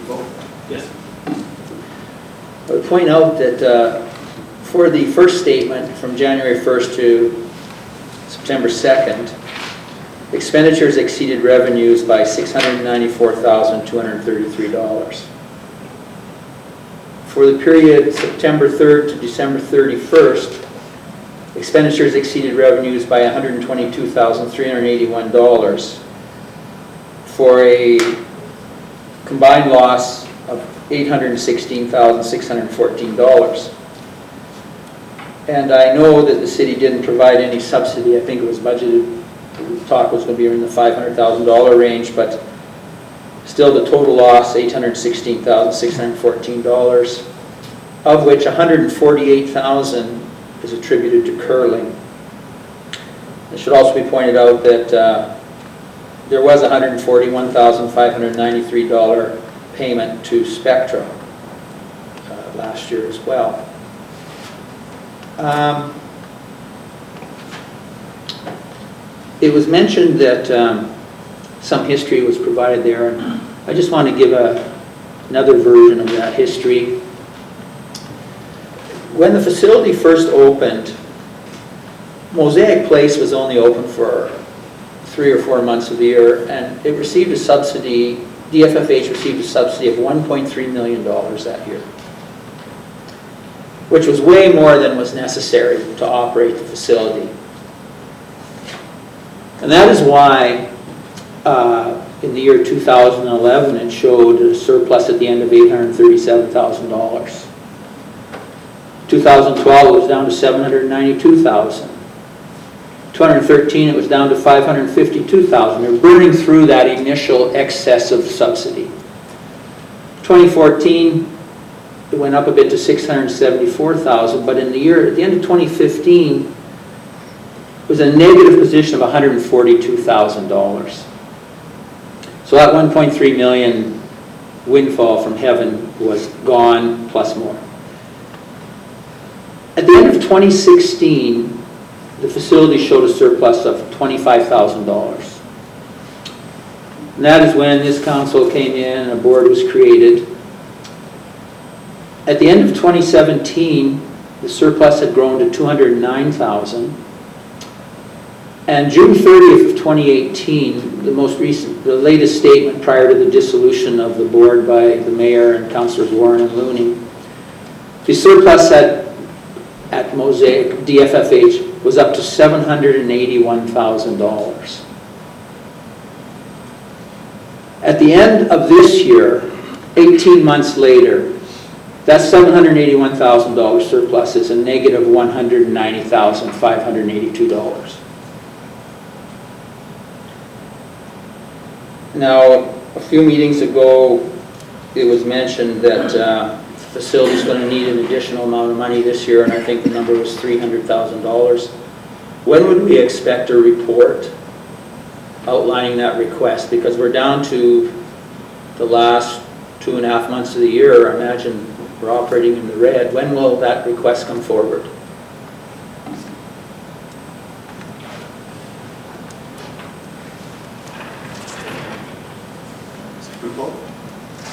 vote? Yes. I would point out that for the first statement from January 1st to September 2nd, expenditures exceeded revenues by $694,233. For the period September 3rd to December 31st, expenditures exceeded revenues by $122,381 for a combined loss of $816,614. And I know that the city didn't provide any subsidy. I think it was budgeted, the talk was going to be in the $500,000 range, but still the total loss, $816,614, of which $148,000 is attributed to curling. It should also be pointed out that there was a $141,593 payment to Spectra last year as well. It was mentioned that some history was provided there, and I just want to give another version of that history. When the facility first opened, Mosaic Place was only open for 3 or 4 months of the year, and it received a subsidy, DFFH received a subsidy of $1.3 million that year, which was way more than was necessary to operate the facility. And that is why in the year 2011 it showed a surplus at the end of $837,000. 2012 it was down to $792,000. 2013 it was down to $552,000. They're burning through that initial excess of subsidy. 2014 it went up a bit to $674,000, but in the year at the end of 2015 it was a negative position of $142,000. So that $1.3 million windfall from heaven was gone plus more. At the end of 2016, the facility showed a surplus of $25,000. And that is when this council came in and a board was created. At the end of 2017, the surplus had grown to $209,000. And June 30th of 2018, the latest statement prior to the dissolution of the board by the mayor and councillors Warren and Looney, the surplus at Mosaic DFFH was up to $781,000. At the end of this year, 18 months later, that $781,000 surplus is a negative $190,582. Now, a few meetings ago, it was mentioned that the facility is going to need an additional amount of money this year, and I think the number was $300,000. When would we expect a report outlining that request? Because we're down to the last 2.5 months of the year. I imagine we're operating in the red. When will that request come forward?